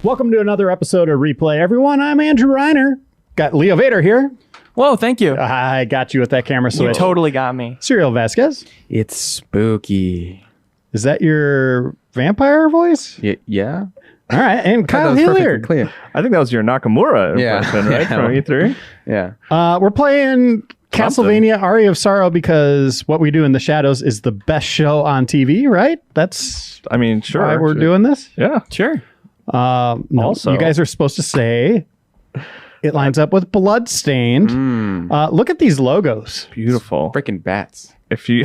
Welcome to another episode of Replay, everyone. I'm Andrew Reiner. Got Leo Vader here. Whoa, thank you. I got you with that camera switch. You totally got me. Cyril Vasquez. It's spooky. Is that your vampire voice? Yeah. All right. And Kyle That was perfectly Hilliard. clear. I think that was your Nakamura impression, right? From E3? Yeah. We're playing Castlevania Aria of Sorrow because What We Do in the Shadows is the best show on TV, right? That's I mean, sure. why we're doing this. Yeah. Sure. No, Also- you guys are supposed to say it lines up with Bloodstained. Look at these logos. Beautiful. Freaking bats. If you...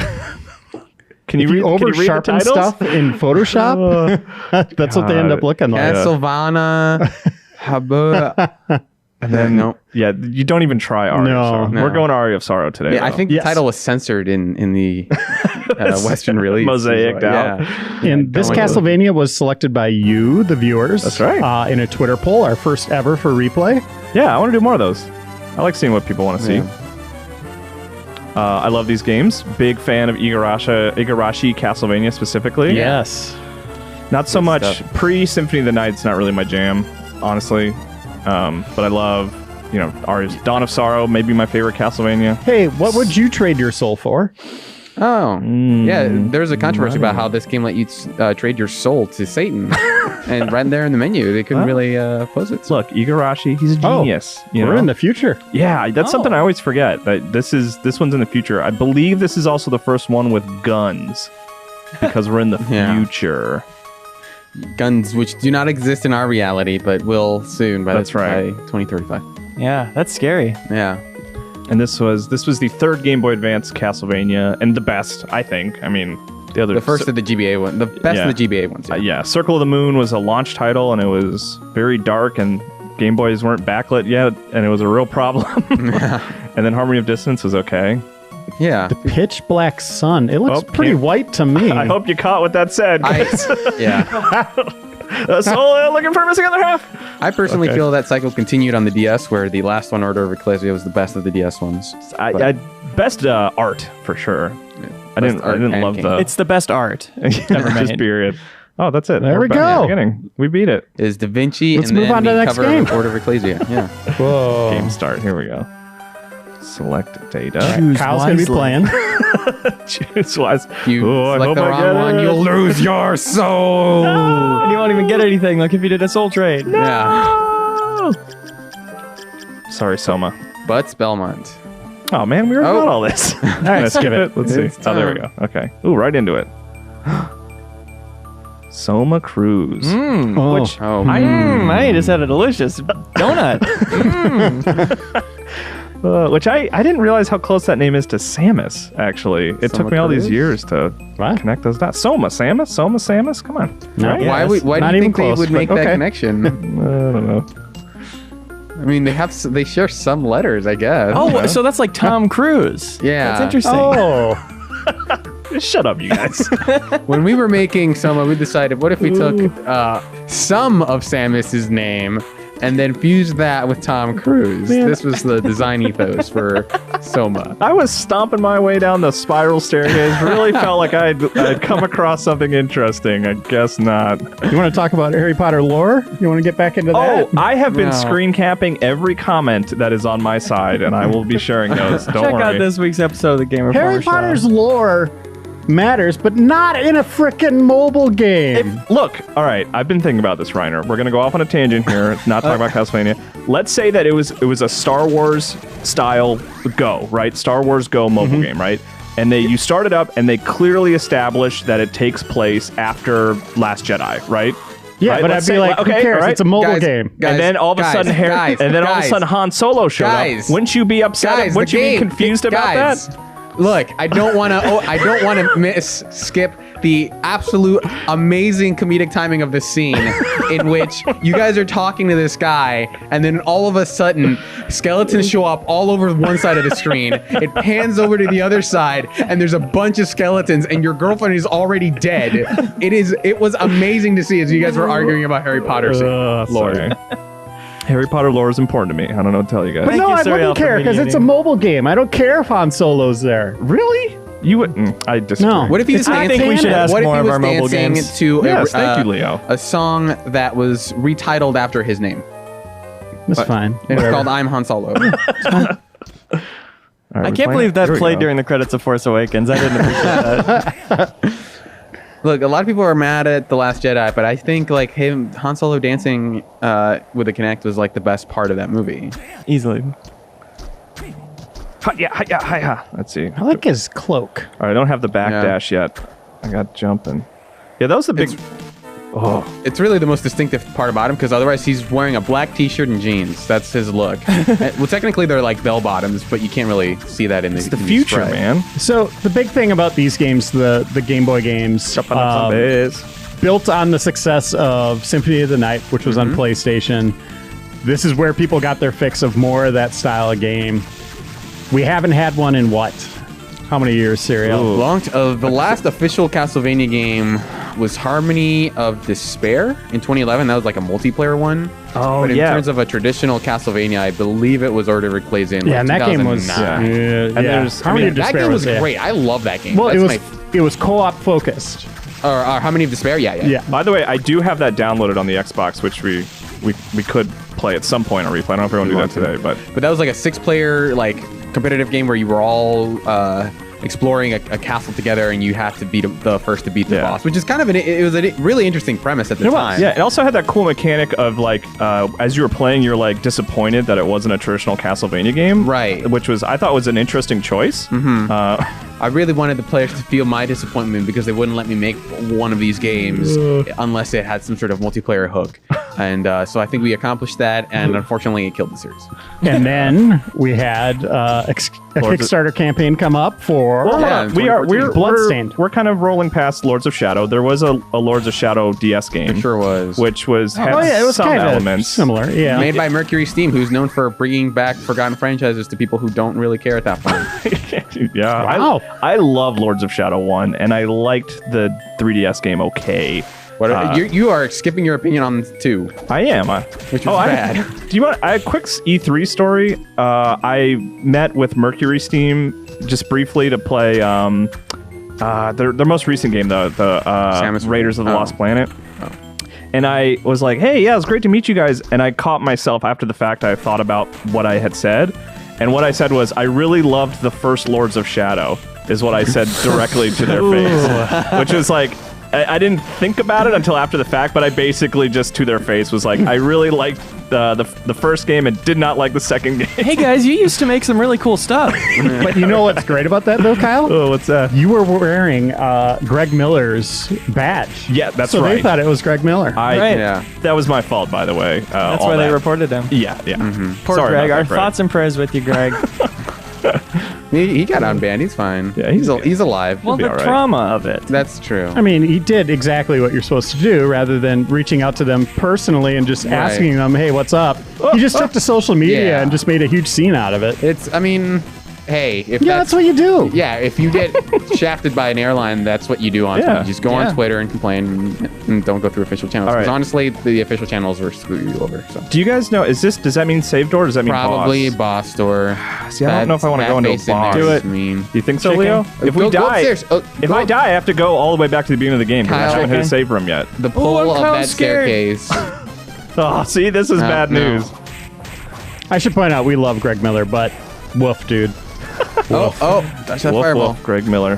Can If you you read, over can you read the sharpen titles? stuff in Photoshop, that's what they end up looking like. Castlevania. Habura. And then, No. yeah, you don't even try Aria No. of Sorrow. No. We're going Aria of Sorrow today. Yeah, I though. think Yes. the title was censored in the Western release. Mosaiced out. Yeah. And this don't like Castlevania was selected by you, the viewers. That's right. In a Twitter poll, our first ever for Replay. Yeah, I want to do more of those. I like seeing what people want to see. Yeah. I love these games. Big fan of Igarashi Castlevania specifically. Yes. Not so Good much stuff. pre-Symphony of the Night. It's not really my jam, honestly. But I love, Aria's Dawn of Sorrow, maybe my favorite Castlevania. Hey, what would you trade your soul for? Oh. Yeah, there's a controversy about how this game let you trade your soul to Satan. And right there in the menu, they couldn't really oppose it. Look, Igarashi, he's a genius. We're in the future. Yeah, that's something I always forget. That this one's in the future. I believe this is also the first one with guns, because we're in the Yeah. future. Guns which do not exist in our reality, but will soon by 2035. Yeah, that's scary. Yeah. And this was the third Game Boy Advance Castlevania, and the best, I think. I mean, the first of the GBA one. The best of the GBA ones. yeah, Circle of the Moon was a launch title, and it was very dark, and Game Boys weren't backlit yet, and it was a real problem. And then Harmony of Distance was okay. Yeah. Pitch Black Sun. It looks Oh, pretty can't- white to me. I hope you caught what that said. guys. Yeah. So looking for missing other half. I personally Okay. feel that cycle continued on the DS, where the last one, Order of Ecclesia, was the best of the DS ones. Best art for sure. I Best didn't art and love game. the It's the best art ever just made. period. Oh, that's it. There We're we back at the go. beginning. We beat it. Is Da Vinci Let's and move then on to the the next cover game. of Order of Ecclesia. Yeah. Whoa. Game start. Here we go. Select data. Choose Kyle's going to be wisely. playing. Choose wise. If you I select hope the I wrong get one, it. you'll lose your soul. And you won't even get anything, like if you did a soul trade. Yeah. Sorry, Soma. But Belmont. Oh man, we already got all this. All right, Let's skip it. Let's see. It's Oh, there we time. go. Okay. Ooh, right into it. Soma Cruise. Oh. Which Oh. I just had a delicious donut. which I didn't realize how close that name is to Samus, actually. It took Soma me all these Cruise? year to What? connect those dots. Soma, Samus? Come on. No. Right? Yeah. Why Not do you even think they close, would but make that okay. connection? I don't know. I mean, they share some letters, I guess. Oh, so that's like Tom Cruise. Yeah. That's interesting. Oh. Shut up, you guys. When we were making Soma, we decided, what if we took some of Samus's name and then fused that with Tom Cruise? Man. This was the design ethos for Soma. I was stomping my way down the spiral staircase. Really felt like I'd come across something interesting. I guess not. You want to talk about Harry Potter lore? You want to get back into that? Oh, I have been No. screen capping every comment that is on my side, and I will be sharing those. Don't Check worry. out this week's episode of the Game Harry Informer Potter's Show. lore matters, but not in a frickin' mobile game. Look, all right, I've been thinking about this, Reiner. We're gonna go off on a tangent here, not talk about Castlevania. Let's say that it was a Star Wars style Go, right? Star Wars Go mobile game, right? And you start it up, and they clearly establish that it takes place after Last Jedi, right? Yeah, Right, but I'd let's be say- like, okay, who cares? all right. It's a mobile Guys, game. guys, and then all of a sudden, guys, and then all of a guys, sudden, Han Solo showed guys, up. Wouldn't you be upset? Guys, Wouldn't the you be game- confused about guys, that? Look, I don't want to skip the absolute amazing comedic timing of this scene in which you guys are talking to this guy, and then all of a sudden skeletons show up all over one side of the screen. It pans over to the other side, and there's a bunch of skeletons, and your girlfriend is already dead. It was amazing to see as you guys were arguing about Harry Potter lore. Sorry. Harry Potter lore is important to me. I don't know what to tell you guys. But Thank no, you, I Serial, wouldn't for care because it's a mediating. mobile game. I don't care if Han Solo's there. Really? You wouldn't. I disagree. No. What if he was I dancing? think we should ask what if more he of was our mobile dancing games. to Yes, thank you, Leo. a song that was retitled after his name? It's fine. It's Whatever. called "I'm Han Solo." All right, I we're can't playing believe it? that Here we played go. during the credits of Force Awakens. I didn't appreciate that. Look, a lot of people are mad at The Last Jedi, but I think like Han Solo dancing with the Kinect was like the best part of that movie. Easily. Hi-ya. Let's see. I like his cloak. All right, I don't have the Yeah. backdash yet. I got jumping. Yeah, that was the big. It's really the most distinctive part about him because otherwise he's wearing a black T-shirt and jeans. That's his look. Well, technically they're like bell bottoms, but you can't really see that in the. It's the future, man. So the big thing about these games, the Game Boy games, Jumping up some base. built on the success of Symphony of the Night, which was on PlayStation. This is where people got their fix of more of that style of game. We haven't had one in what? How many years, Serial? The last official Castlevania game was Harmony of Despair in 2011. That was like a multiplayer one. Oh, but in yeah. terms of a traditional Castlevania, I believe it was Order of Ecclesia in Yeah, and that game was. 2009. And there's- Harmony of That Despair game was yeah. great. I love that game. Well, That's it was co-op focused. or Harmony of Despair. Yeah. Yeah. By the way, I do have that downloaded on the Xbox, which we could play at some point on replay. I don't know if everyone do that today, but But that was like a 6-player like competitive game where you were all exploring a castle together, and you had to beat the first to beat the Yeah. boss, which is kind of it was a really interesting premise at the time. yeah, it also had that cool mechanic of like as you were playing, you're like disappointed that it wasn't a traditional Castlevania game, Right. Which was I thought was an interesting choice. I really wanted the players to feel my disappointment because they wouldn't let me make one of these games unless it had some sort of multiplayer hook. And so I think we accomplished that, and unfortunately it killed the series. And then we had a Kickstarter campaign come up for Well, hold Yeah, on. in We're Bloodstained. We're kind of rolling past Lords of Shadow. There was a Lords of Shadow DS game, It sure was. which was had it was some kind of elements. similar. Yeah. Made by Mercury Steam, who's known for bringing back forgotten franchises to people who don't really care at that point. Yeah, Wow. I love Lords of Shadow 1, and I liked the 3DS game okay. You are skipping your opinion on 2. I am. Which was bad. Do you want a quick E3 story? I met with Mercury Steam just briefly to play their most recent game, the Samus Raiders of the Oh. Lost Planet. And I was like, hey, yeah, it was great to meet you guys. And I caught myself after the fact. I thought about what I had said. And what I said was, I really loved the first Lords of Shadow, is what I said directly to their face. Which was like, I didn't think about it until after the fact, but I basically just to their face was like, I really liked the first game and did not like the second game. Hey guys, you used to make some really cool stuff. But you know what's great about that, though, Kyle? Oh, what's that? You were wearing Greg Miller's badge. Yeah, that's so right. they thought it was Greg Miller. Right. Yeah. That was my fault, by the way. That's why they reported him. Yeah. Poor Sorry Greg. about Our that, Greg. thoughts and prayers with you, Greg. He got unbanned. He's fine. Yeah, he's alive. Well, be the all right. trauma of it. That's true. I mean, he did exactly what you're supposed to do rather than reaching out to them personally and just asking them, hey, what's up? He just took to social media Yeah. and just made a huge scene out of it. Hey, if Yeah, that's what you do. Yeah, if you get shafted by an airline, that's what you do on Yeah. Twitter. You just go Yeah. on Twitter and complain and don't go through official channels. All Because right. honestly, the official channels will screw you over. So Do you guys know, does that mean save door or does that mean probably boss? boss store. See, I don't know if I want to go into a boss. Do Do it. it. Mean. Do you think so, Chicken? Leo? If we Go die, upstairs. if I die, I have to go all the way back to the beginning of the game because I Kyle, haven't hit a okay. save room yet. The pull I'm of kinda that scared. staircase. Oh, see, this is bad no. news. I should point out we love Greg Miller, but woof, dude. oh, that's that Woof, fireball. woof, Greg Miller.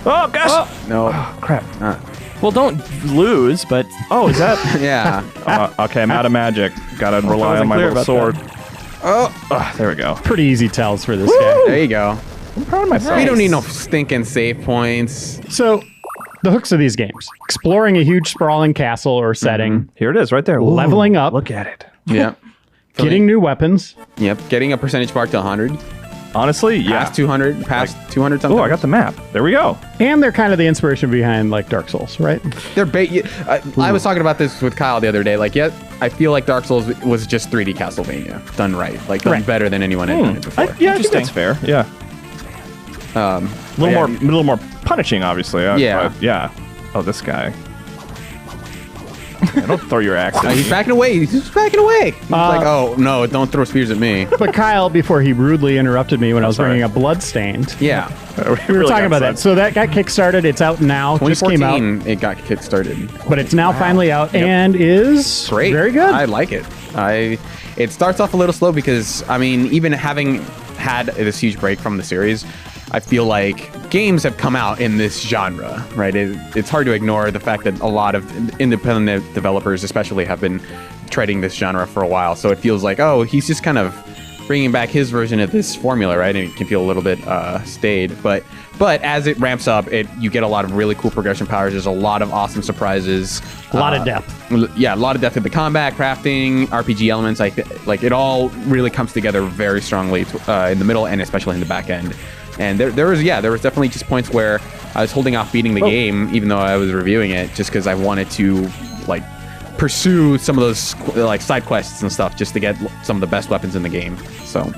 Oh, gosh! No. Crap. Well, don't lose, but Oh, is that? Yeah. Okay, I'm out of magic. Gotta rely wasn't on my clear little about sword. Oh, There we go. Pretty easy tells for this guy. there you go. I'm proud of myself. We don't need no stinking save points. So, the hooks of these games exploring a huge, sprawling castle or setting, Here it is, right there. leveling up, Look at it. Yeah. getting new weapons. Yep. Getting a percentage bar to 100. Honestly, yeah. Past 200. Past 200 something. Oh, I got the map. There we go. And they're kind of the inspiration behind like Dark Souls, right? They're I was talking about this with Kyle the other day. Like, I feel like Dark Souls was just 3D Castlevania done right. Like, done Right. better than anyone had done it before. Yeah, I think that's fair. Yeah. A little more punishing, obviously. Yeah. But yeah. Oh, this guy. Don't throw your axe at He's me. backing away. He's just backing away. He's like, oh no, don't throw spears at me. But Kyle, before he rudely interrupted me when I was sorry. bringing up Bloodstained, Yeah. we were talking about that. So that got kickstarted. It's out now. Just came out, 2014, it got kickstarted. but it's now finally out and is Great. very good. I like it. It starts off a little slow because, I mean, even having had this huge break from the series, I feel like games have come out in this genre, right? It's hard to ignore the fact that a lot of independent developers especially have been treading this genre for a while. So it feels like, oh, he's just kind of bringing back his version of this formula, right? And it can feel a little bit staid. But as it ramps up, you get a lot of really cool progression powers. There's a lot of awesome surprises. A lot of depth. Yeah, a lot of depth in the combat, crafting, RPG elements. Like it all really comes together very strongly in the middle and especially in the back end. And there was definitely just points where I was holding off beating the game, even though I was reviewing it, just because I wanted to like pursue some of those like side quests and stuff just to get some of the best weapons in the game. So,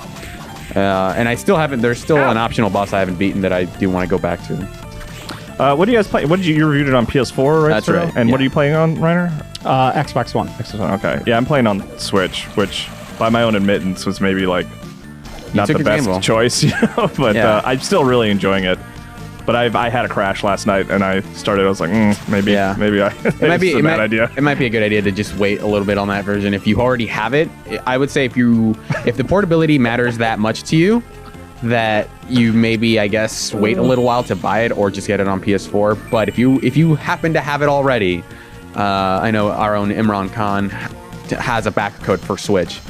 and I still haven't. There's still an optional boss I haven't beaten that I do want to go back to. What do you guys play? What did you reviewed it on PS4, right? That's Cyril? right, And what yeah. are you playing on, Reiner? Xbox One. Okay. Yeah, I'm playing on Switch, which by my own admittance was maybe like not took the your game best well. choice, but Yeah. I'm still really enjoying it. But I had a crash last night, and I started. I was like, maybe It might be it's a bad idea. It might be a good idea to just wait a little bit on that version. If you already have it, I would say if the portability matters that much to you, that you maybe, I guess, wait a little while to buy it or just get it on PS4. But if you happen to have it already, I know our own Imran Khan has a back code for Switch.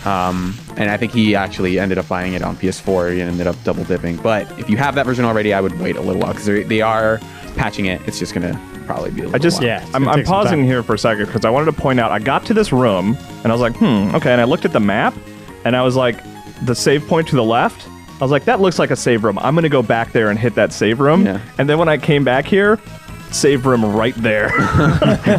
And I think he actually ended up buying it on PS4. He ended up double dipping. But if you have that version already, I would wait a little while because they are patching it. It's just going to probably be a little while. Yeah, it's I'm gonna take some pausing time. here for a second because I wanted to point out I got to this room and I was like, okay. And I looked at the map and I was like, the save point to the left. I was like, that looks like a save room. I'm going to go back there and hit that save room. Yeah. And then when I came back here, save room right there.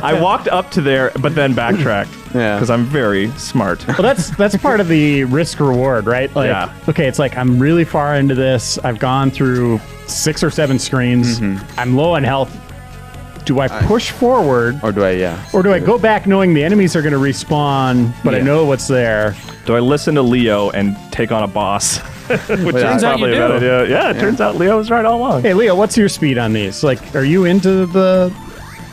I walked up to there, but then backtracked. Yeah. Because I'm very smart. Well, that's part of the risk reward, right? Like, Yeah. okay, it's like I'm really far into this. I've gone through 6 or 7 screens. I'm low on health. Do I push forward, Or do I, yeah. or do I go back knowing the enemies are going to respawn, but I Yeah. know what's there? Do I listen to Leo and take on a boss? Which Turns is out probably you a bad do. idea. Yeah, it turns out Leo was right all along. Hey, Leo, what's your speed on these? Like, are you into the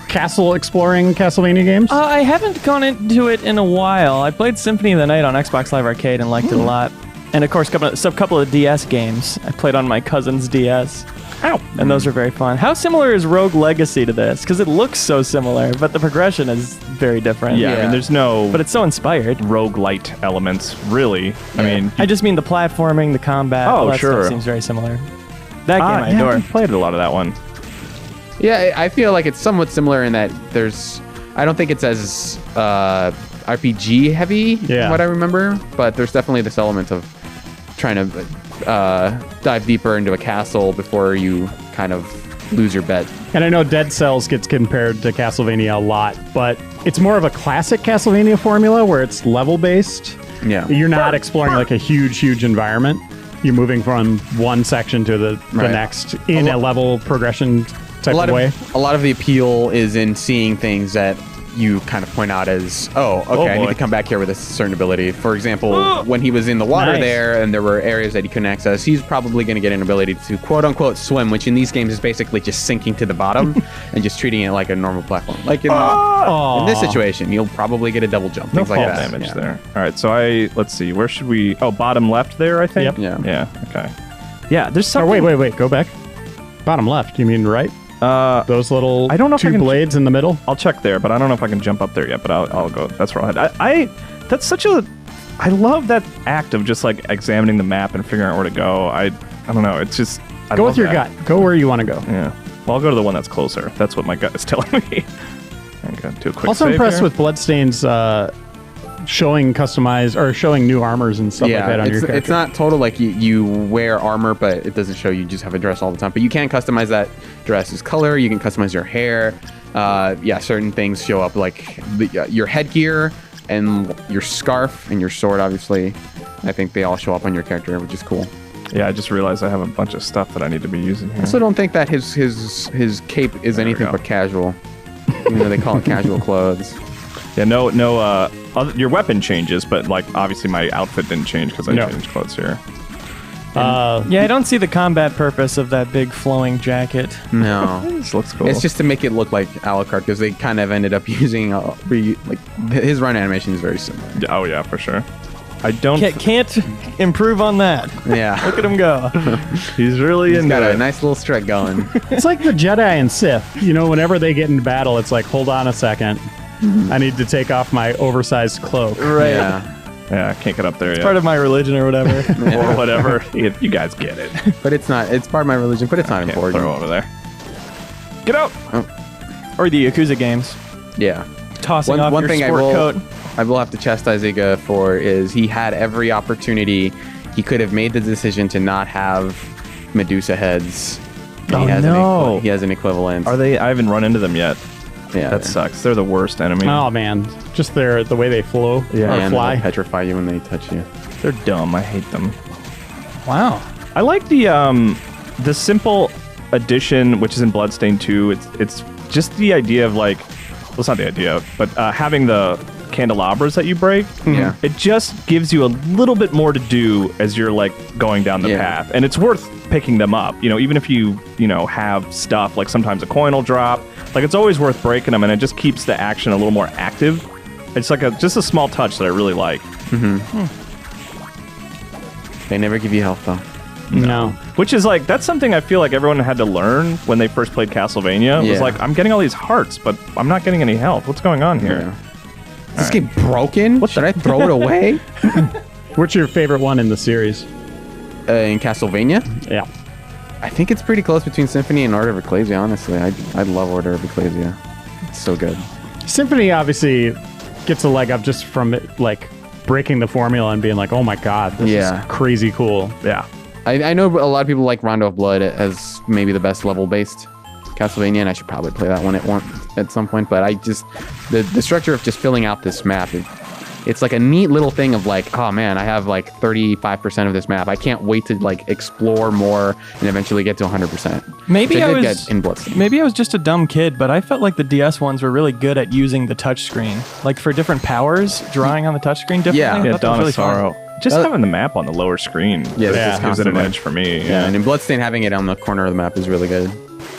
castle exploring Castlevania games? I haven't gone into it in a while. I played Symphony of the Night on Xbox Live Arcade and liked it a lot. And of course, a couple of DS games. I played on my cousin's DS. Ow. And those are very fun. How similar is Rogue Legacy to this? Because it looks so similar, but the progression is very different. Yeah, I mean, there's no But it's so inspired. roguelite elements, really. I mean, I just mean the platforming, the combat. Oh, all that sure. stuff seems very similar. That game I yeah, adore. I played a lot of that one. Yeah, I feel like it's somewhat similar in that I don't think it's as RPG heavy, from what I remember, but there's definitely this element of trying to dive deeper into a castle before you kind of lose your bet. And I know Dead Cells gets compared to Castlevania a lot, but it's more of a classic Castlevania formula where it's level based. Yeah. You're not exploring like a huge environment. You're moving from one section to the Right. next in a level progression type of way. A lot of the appeal is in seeing things that you kind of point out as, I need boy. to come back here with a certain ability. For example, when he was in the water Nice. there and there were areas that he couldn't access, he's probably going to get an ability to quote unquote swim, which in these games is basically just sinking to the bottom and just treating it like a normal platform. Like in this situation, you'll probably get a double jump, No things like fall that. damage Yeah. there. All right, so let's see. Where should we? Oh, bottom left there, I think. Yep. Yeah. Yeah. Okay. Yeah. There's Oh, something. wait. Go back. Bottom left. You mean right? Those little I don't know if I two can- blades in the middle. I'll check there, but I don't know if I can jump up there yet. But I'll go. That's where I'll head. That's such a. I love that act of just like examining the map and figuring out where to go. I don't know. It's just. I Go love with your that. gut. Go where you want to go. Yeah. Well, I'll go to the one that's closer. That's what my gut is telling me. Okay, do a quick Also save impressed here. with Bloodstain's showing customized or showing new armors and stuff like that on your character. it's not total like you wear armor, but it doesn't show you just have a dress all the time. But you can customize that dress's color. You can customize your hair. Certain things show up like your headgear and your scarf and your sword. Obviously, I think they all show up on your character, which is cool. Yeah, I just realized I have a bunch of stuff that I need to be using here. I also don't think that his cape is anything go. but casual. Even though they call it casual clothes. Yeah, your weapon changes, but like obviously my outfit didn't change because I changed clothes here. Yeah, I don't see the combat purpose of that big flowing jacket. No. This looks cool. It's just to make it look like Alucard because they kind of ended up using his run animation is very similar. Oh yeah, for sure. I don't. Can't improve on that. Yeah. Look at him go. He's really He's into got it. a nice little strut going. It's like the Jedi and Sith. You know, whenever they get into battle, it's like, hold on a second. I need to take off my oversized cloak. Right. Yeah. Yeah, I can't get up there yet. Part of my religion or whatever. Or whatever. You guys get it. But it's not. It's part of my religion, but it's not Can't important. throw over there. Get out! Or the Yakuza games. Yeah. Tossing off One your thing sport coat. I will have to chastise Iga for is he had every opportunity. He could have made the decision to not have Medusa heads. Oh, no. He has an equivalent. Are they? I haven't run into them yet. Yeah. That sucks. They're the worst enemy. Oh man, just the way they flow or And fly. they'll petrify you when they touch you. They're dumb. I hate them. Wow. I like the simple addition, which is in Bloodstained 2. It's just the idea of like, well, it's not the idea, but having the candelabras that you break. Yeah. It just gives you a little bit more to do as you're like going down the path, and it's worth picking them up. You know, even if you have stuff like sometimes a coin will drop. Like it's always worth breaking them, and it just keeps the action a little more active. It's like just a small touch that I really like. They never give you health though. No. Which is like, that's something I feel like everyone had to learn when they first played Castlevania. It was like, I'm getting all these hearts, but I'm not getting any health. What's going on here? Yeah. Is this game broken? Should I throw it away? What's your favorite one in the series? In Castlevania? Yeah. I think it's pretty close between Symphony and Order of Ecclesia, honestly. I love Order of Ecclesia. It's so good. Symphony obviously gets a leg up just from it, like breaking the formula and being like, oh my god, this is crazy cool. Yeah. I know a lot of people like Rondo of Blood as maybe the best level-based Castlevania, and I should probably play that one at some point, but I just... The structure of just filling out this map, it's like a neat little thing of like, oh man, I have like 35% of this map. I can't wait to like explore more and eventually get to 100%. Maybe I was get in Bloodstained. Maybe I was just a dumb kid, but I felt like the DS ones were really good at using the touchscreen, like for different powers, drawing on the touchscreally differently. Yeah. I Yeah, thought that Dawn was of really fun. Sorrow. Just having the map on the lower screen Yeah, just gives it an constantly. edge for me. Yeah, and in Bloodstained, having it on the corner of the map is really good.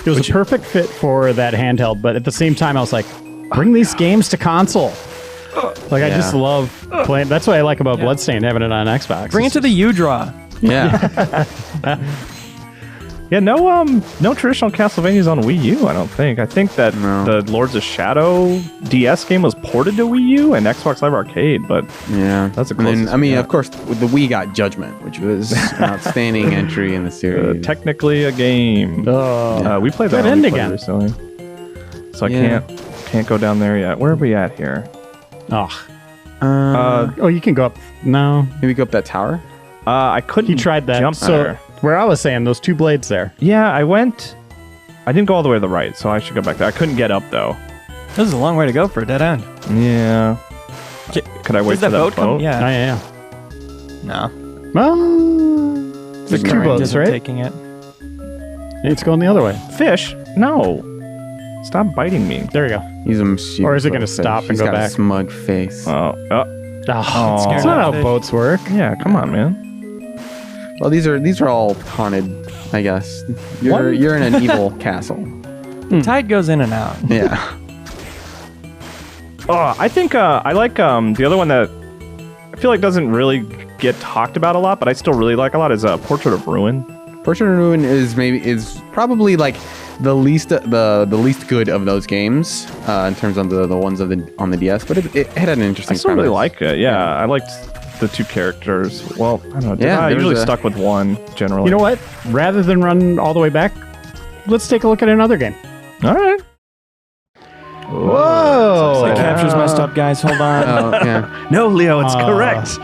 It was a perfect fit for that handheld, but at the same time, I was like, bring these games to console. Like, I just love playing. That's what I like about Bloodstained, having it on Xbox. Bring it to the U-Draw. Yeah. Yeah, no traditional Castlevanias on Wii U, I don't think. I think that the Lords of Shadow DS game was ported to Wii U and Xbox Live Arcade, but Yeah. That's the And then, closest I mean, we got. of course, the Wii got Judgment, which was an outstanding entry in the series. technically a game. We played that Good on end Wii again. recently. So I Yeah. can't go down there yet. Where are we at here? Oh, you can go up. No. Maybe go up that tower? I couldn't He tried that. jump So, there. where I was saying, those two blades there. Yeah, I didn't go all the way to the right, so I should go back there. I couldn't get up though. This is a long way to go for a dead end. Yeah. Could I wait Does for that boat come? Oh, Yeah. yeah. No. Well, there's two boats, Isn't right? taking it. It's going the other way. Fish? No. Stop biting me. There you go. He's a mischievous Or is it little gonna fish. stop and He's go got back? a smug face. Oh. Oh, Aw. that's not how Fish. boats work. Yeah, come on, man. Well, these are all haunted, I guess. You're in an evil castle. Tide goes in and out. Yeah. Oh, I think I like the other one that I feel like doesn't really get talked about a lot, but I still really like a lot is Portrait of Ruin. Portrait of Ruin is probably like the least good of those games in terms of the ones on the DS, but it had an interesting. I still really premise. like it. Yeah, I liked the two characters. Well, I don't know. Yeah, I there was usually a- stuck with one generally. You know what? Rather than run all the way back, let's take a look at another game. All right. Whoa! The capture's messed up, guys. Hold on. Oh yeah. No, Leo, it's correct.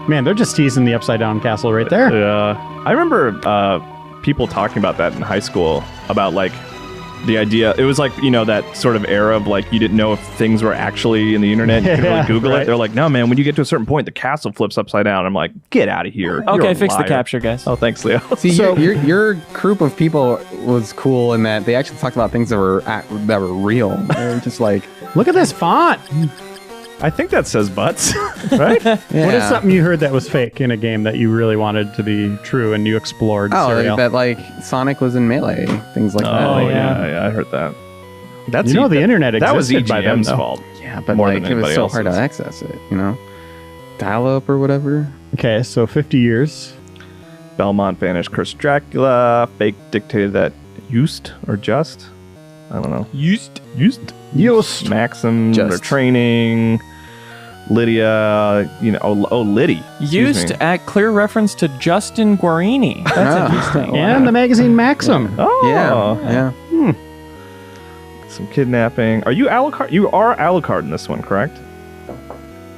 Man, they're just teasing the upside down castle right there. Yeah, I remember people talking about that in high school about like the idea. It was like, you know, that sort of era of like you didn't know if things were actually in the internet. You could really Google right. it. They're like, no, man, when you get to a certain point, the castle flips upside down. I'm like, get out of here. You're Okay, a fix the liar. capture, guys. Oh, thanks, Leo. See, So- your group of people was cool in that they actually talked about things that were real. They were just like, Look at this font. I think that says butts, right? Yeah. What is something you heard that was fake in a game that you really wanted to be true and you explored? Oh, Serial? that like Sonic was in Melee, things like that. Oh, yeah. yeah, I heard that. That's You know the internet That was existed by them, EGM's though. fault. Yeah, but More like than it was anybody so hard to else's. access it, you know? Dial up or whatever. Okay, so 50 years. Belmont banished Curse Dracula. Fake dictated that Just or Just? I don't know. Just. Maxim, Just. their training. Lydia, Liddy. Excuse Used me. at clear reference to Justin Guarini. That's Ah. interesting. And the magazine Maxim. Oh, Yeah. Some kidnapping. Are you Alucard? You are Alucard in this one, correct?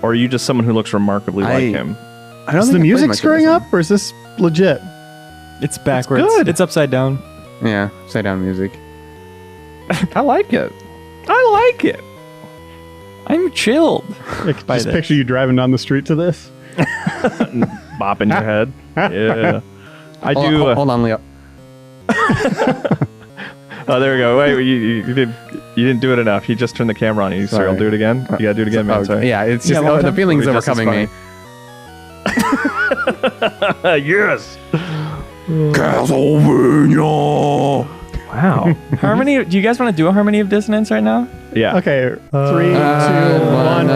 Or are you just someone who looks remarkably like him? I don't Is think the I played music much of screwing this up, or is this legit? It's backwards. good. It's upside down. one. Yeah, upside down music. I like it. I'm chilled. Like, By just this. picture you driving down the street to this. Bopping your head. Yeah. I Hold do. on, hold on, Leo. Oh, there we go. Wait, you didn't do it enough. You just turned the camera on. You Sorry. Cyril, do it again. You gotta do it again, man. Oh, Sorry. yeah, it's just Yeah, one the time. feelings It'll be overcoming me. Yes. Castlevania. Wow. Harmony. Do you guys want to do a Harmony of Dissonance right now? Yeah. Okay, 3, 2, 1.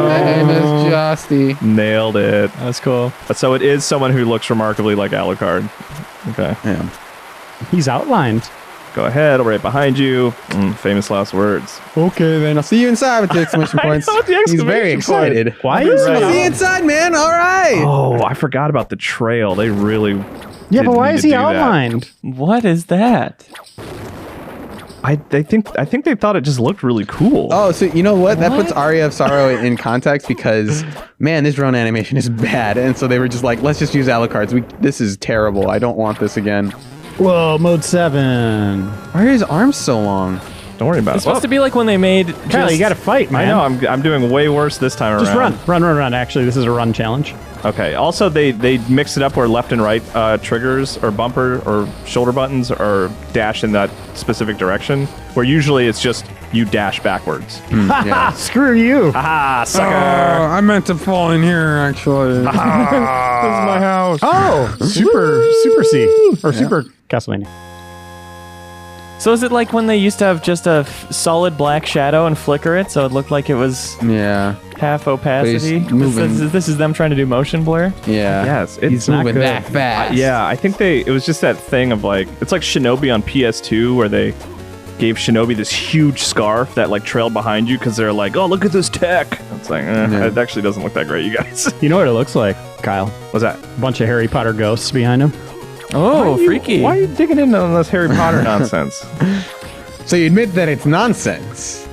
My name is Justy. Nailed it. That's cool. So it is someone who looks remarkably like Alucard. Okay. Yeah. He's outlined. Go ahead. Right behind you. Famous last words. Okay, then I'll see you inside with the exclamation points. know, the He's very exclamation point. excited. Why is I'll see you he? inside, man. All right. Oh, I forgot about the trail. They really. Yeah, but didn't why need is to he do that. outlined? What is that? I think they thought it just looked really cool. Oh, so you know what? That What? puts Aria of Sorrow in context because, man, this drone animation is bad, and so they were just like, let's just use Alucards. This is terrible. I don't want this again. Whoa, mode 7. Why are his arms so long? Don't worry about It's it. supposed to be like when they made. Kyle, you gotta fight, man. I know. I'm doing way worse this time Just around. run. Actually, this is a run challenge. Okay. Also, they mix it up where left and right triggers or bumper or shoulder buttons are dash in that specific direction. Where usually it's just you dash backwards. Yeah. Screw you. Ah, sucker! I meant to fall in here, actually. This is my house. Oh, Super C or Super Castlevania. So is it like when they used to have just a solid black shadow and flicker it, so it looked like it was Yeah. half opacity? But he's moving. This is them trying to do motion blur. Yeah. Yes, it's He's not moving good. that fast. Yeah, I think it was just that thing of like, it's like Shinobi on PS2 where they gave Shinobi this huge scarf that like trailed behind you because they're like, oh, look at this tech. It's like, Yeah. it actually doesn't look that great, you guys. You know what it looks like, Kyle? What's that? A bunch of Harry Potter ghosts behind him. Oh, freaky. Why are you digging into all this Harry Potter nonsense? So you admit that it's nonsense.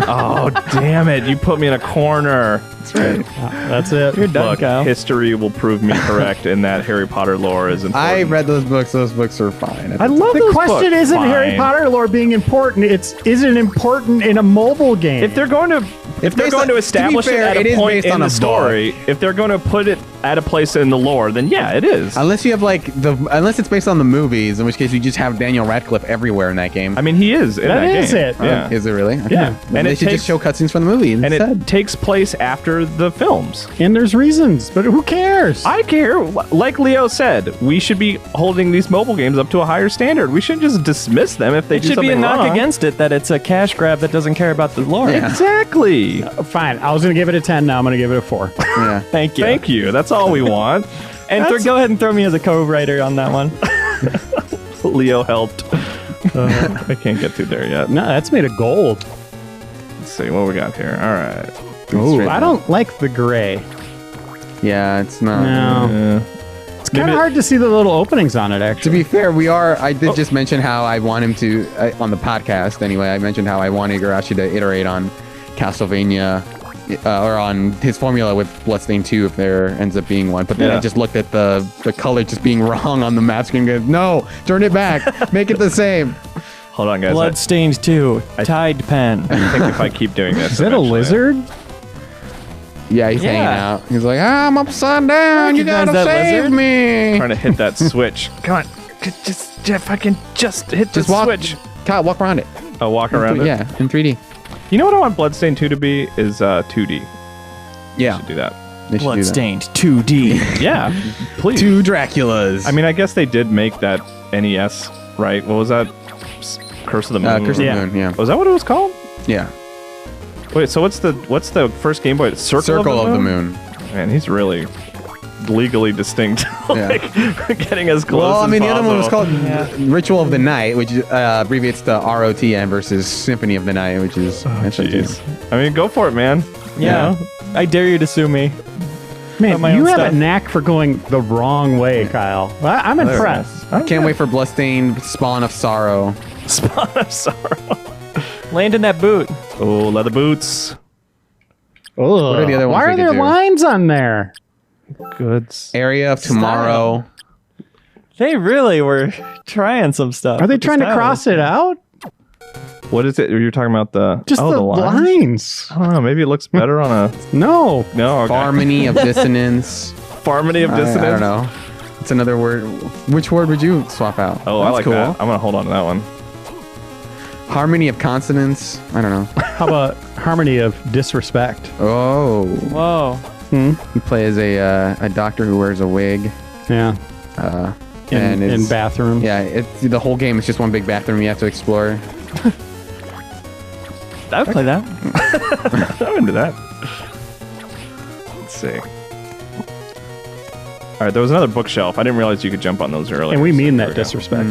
Oh, damn it. You put me in a corner. That's right. That's it. You're done, Look, Kyle. history will prove me correct in that Harry Potter lore is important. I read those books. Those books are fine. I love The those question books. isn't Fine. Harry Potter lore being important. It's is it important in a mobile game? If they're going to based on- to be establish fair, it at it a is point based in on the a story, if they're going to put it at a place in the lore, then yeah, it is. Unless you have unless it's based on the movies, in which case you just have Daniel Radcliffe everywhere in that game. I mean, he is in that, That is game. it. Yeah. Is it really? Okay. Yeah. Maybe And they it should takes- just show cutscenes from the movie And instead. it takes place after the films. and there's reasons, but who cares? I care. Like Leo said, we should be holding these mobile games up to a higher standard. We shouldn't just dismiss them if they It do should something be a knock wrong. against it that it's a cash grab that doesn't care about the lore. Yeah. Exactly. Fine. I was gonna give it a 10. Now I'm gonna give it a 4. Yeah. Thank you. Thank you. That's all we want. And go ahead and throw me as a co-writer on that one. Leo helped. I can't get through there yet. No, that's made of gold. Let's see what we got here. All right. Straight I don't like the gray. Yeah, it's not. No. It's kind Maybe of hard to see the little openings on it, To actually. be fair, I did just mention how I want him to, on the podcast anyway, I mentioned how I want Igarashi to iterate on Castlevania, or on his formula with Bloodstained 2 if there ends up being one. But then Yeah. I just looked at the color just being wrong on the map screen and goes, no, turn it back, make it the same. Hold on, guys. Bloodstained 2. Tide pen. I think if I keep doing this, Is that a eventually- lizard? Yeah, he's hanging Yeah. out. He's like, I'm upside down, you Recognize gotta that save lizard? me. Trying to hit that switch. Come on, just if I can just hit the Just walk, switch. Kyle, walk around it. I'll walk around it. Yeah, in 3D. You know what I want Bloodstained 2 to be is 2D. Yeah, Should do that. they should do that. Bloodstained 2D. Yeah, please. 2 Draculas. I mean, I guess they did make that NES, right? What was that? Curse of the Moon. Curse of the Moon. Yeah, Was that what it was called? yeah. Wait, so what's the first Game Boy? Circle of the Moon. Man, he's really legally distinct. like, getting as close. Well, I mean, as the other one was possible. called Ritual of the Night, which abbreviates to ROTN versus Symphony of the Night, which is Jeez. I mean, go for it, man. Yeah. You know? I dare you to sue me. Man, my you own have stuff. a knack for going the wrong way, Kyle. I'm impressed. I can't wait for Bloodstained Spawn of Sorrow. Spawn of Sorrow. Land in that boot. Oh, leather boots. Ugh. are the other ones Why we are could there do? lines on there? Goods. Area of Tomorrow. They really were trying some stuff. Are they with the trying to style. cross it out? What is it? You're talking about the Just the lines? lines. I don't know. Maybe it looks better on a No. no. Okay. Harmony of Dissonance. Harmony of Dissonance. I don't know. It's another word. Which word would you swap out? Oh, I That's like cool. that. I'm gonna hold on to that one. Harmony of Consonants. I don't know. How about harmony of disrespect? Oh. Whoa. You play as a doctor who wears a wig. Yeah. And In it's, bathrooms. Yeah, the whole game is just one big bathroom you have to explore. I would play that. I'm into that. Let's see. All right, there was another bookshelf. I didn't realize you could jump on those earlier. And we so mean there that we go. disrespect.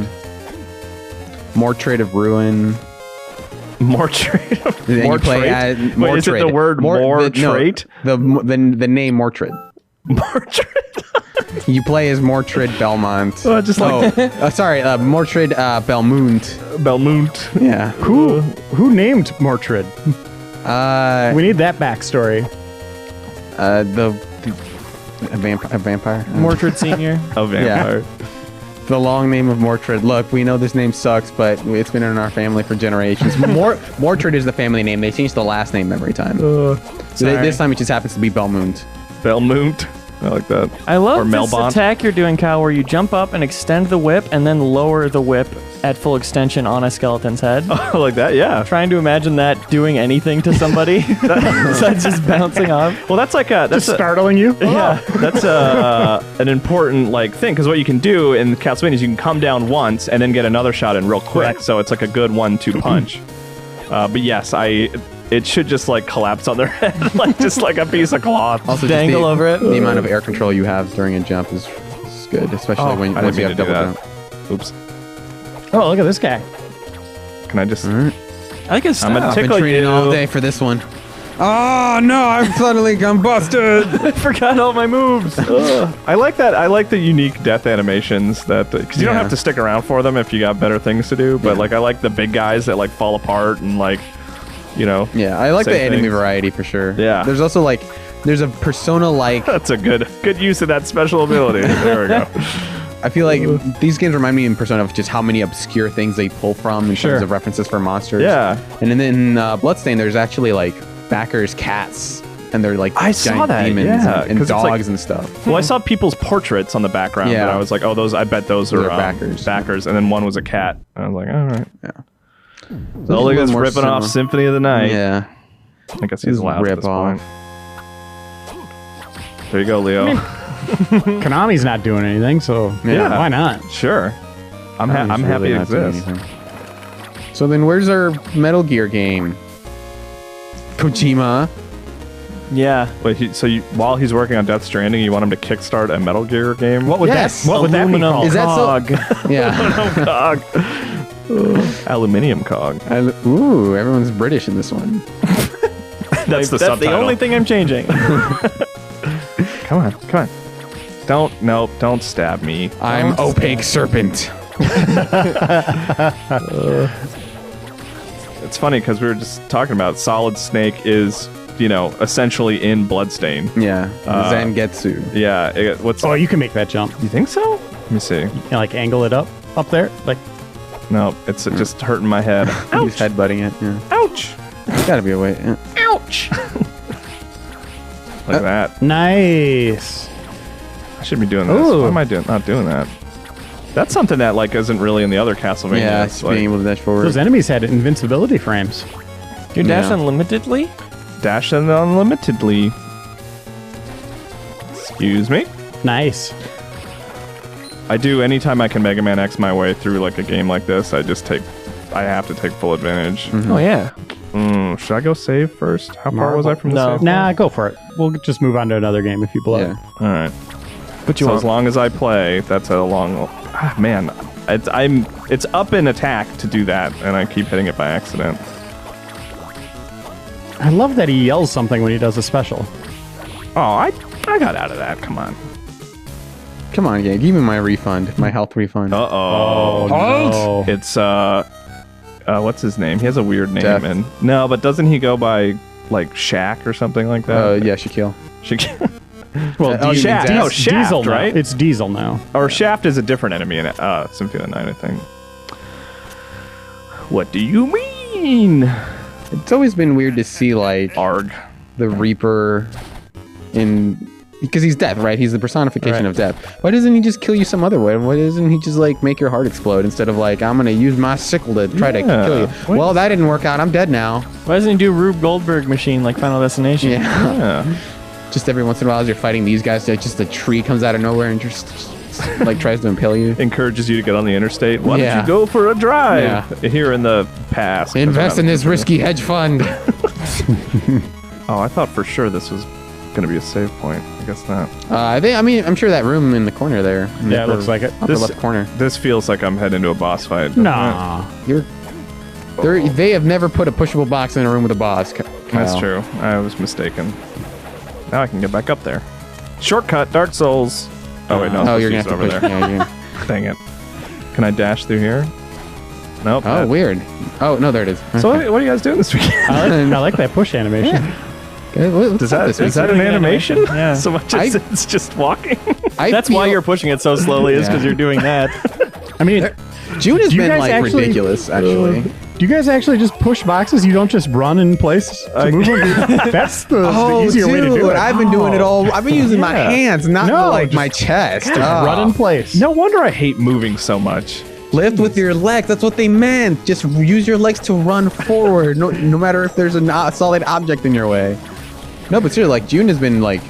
More Trade of Ruin. More trade. Then More you play trait? as Wait, is it the word more trait? The name Mortrid. More trade. You play as Mortrid Belmont. Just like Sorry, Mortrid Belmont. Belmont. Yeah. Who named Mortrid? We need that backstory. A vampire. Mordred Senior. A vampire. The long name of Mortrid. Look, we know this name sucks, but it's been in our family for generations. Mortrid is the family name. They change the last name every time. This time it just happens to be Belmont. Belmont. I like that. I love Or this Melbont. attack you're doing, Kyle, where you jump up and extend the whip and then lower the whip at full extension on a skeleton's head. I like that. Yeah. Trying to imagine that doing anything to somebody besides just bouncing off. Well, that's like a that's Just startling you? Yeah. that's an important like thing because what you can do in Castlevania is you can come down once and then get another shot in real quick. Correct. So it's like a good 1-2 punch. But yes, it should just like collapse on their head like just like a piece of cloth. Also, Dangle over it. The amount of air control you have during a jump is good, especially when I once you didn't have mean double to do jump. that. Oops. Oh, look at this guy. Can I just? I like his I'm gonna style. Been tickle training you. all day for this one. Oh no! I'm suddenly combusted. I forgot all my moves. I like that. I like the unique death animations that because you don't Yeah. have to stick around for them if you got better things to do. But like I like the big guys that like fall apart and like you know. Yeah, I like say the enemy things. variety for sure. Yeah. There's also like, there's a persona-like. That's a good use of that special ability. There we go. I feel like these games remind me in Persona of just how many obscure things they pull from in Sure. terms of references for monsters. Yeah. And then in Bloodstained, there's actually like backers, cats, and they're like I saw giant that, demons yeah, and 'cause it's like- dogs and stuff. Well, I saw people's portraits on the background, Yeah. and I was like, "Oh, those! I bet those Those are are backers. Backers, and then one was a cat. I was like, "All right." Yeah. So look at this More ripping off similar. Symphony of the Night. Yeah. I guess he's Just allowed at rip this off. point. There you go, Leo. Konami's not doing anything, so Yeah. why not? Sure. I'm Konami's happy really it not doing exists. anything. So then where's our Metal Gear game? Kojima. Yeah. Wait, while he's working on Death Stranding, you want him to kickstart a Metal Gear game? What would Yes. that? What would that be Aluminum called? Is that so- cog. Yeah. cog. Aluminium cog. Ooh, everyone's British in this one. That's the That's subtitle. the only thing I'm changing. Come on. Don't stab me. I'm Opaque Serpent. It's funny because we were just talking about Solid Snake is, essentially in Bloodstain. Yeah. Zangetsu. Yeah. What's? Oh, you can make that jump. You think so? Let me see. You can, like angle it up there. Like No, it's just hurting my head. He's headbutting it. Yeah. Ouch! Gotta be a way. Yeah. Ouch! Look at that. nice. I should be doing this. Ooh. Why am I not doing that? That's something that isn't really in the other Castlevania. Yeah, it's being able to dash forward. Those enemies had invincibility frames. You dash Yeah. unlimitedly? Dash unlimitedly. Excuse me. Nice. I do anytime I can Mega Man X my way through like a game like this. I have to take full advantage. Oh, yeah. Should I go save first? How far was I from the No. save? Nah, go for it. We'll just move on to another game if you blow. Yeah. All right. But you So won't. as long as I play, that's a long. Man, it's up in attack to do that, and I keep hitting it by accident. I love that he yells something when he does a special. Oh, I got out of that. Come on. Come on, yeah, give me my refund, my health refund. Uh-oh. no. It's what's his name? He has a weird name. Death. And no, but doesn't he go by like Shaq or something like that? Yeah, Shaquille. Well, Oh, you mean Death? No, Shaft, Diesel now. right? It's Diesel now. Or Shaft is a different enemy in Symphony of the Night, I think. What do you mean? It's always been weird to see like Arg. the Reaper because he's death, right? He's the personification of death. Why doesn't he just kill you some other way? Why doesn't he just like make your heart explode instead of like, I'm gonna use my sickle to try to kill you? What Well, that didn't work out. I'm dead now. Why doesn't he do Rube Goldberg machine like Final Destination? Yeah. Yeah. Just every once in a while as you're fighting these guys, like just a tree comes out of nowhere and just like tries to impale you. Encourages you to get on the interstate. Why Yeah. don't you go for a drive? Here in the past. Invest in this risky hedge fund. Oh, I thought for sure this was going to be a save point. I guess not. I'm sure that room in the corner there. in the Yeah, it looks like it. upper left corner. This feels like I'm heading to a boss fight. Nah. They have never put a pushable box in a room with a boss. That's Kyle. true. I was mistaken. Now I can get back up there. Shortcut, Dark Souls. Oh, wait, no. Oh, I'm you're supposed gonna to have to use push. over there. Yeah, you're gonna- Dang it. Can I dash through here? Nope. Oh, weird. Oh no, there it is. So what are you guys doing this weekend? I like that push animation. Is that this week? an animation? Yeah. So much as it's just walking? That's why you're pushing it so slowly, is because Yeah. you're doing that. I mean, June has Do you been guys like actually- ridiculous, actually. do you guys actually just push boxes? You don't just run in place to move them? That's the easier way to do it. I've been doing it all. I've been using my hands, not No, like just- my chest. Just run in place. No wonder I hate moving so much. Lift with your legs. That's what they meant. Just use your legs to run forward. No matter if there's a solid object in your way. No, but seriously, like June has been like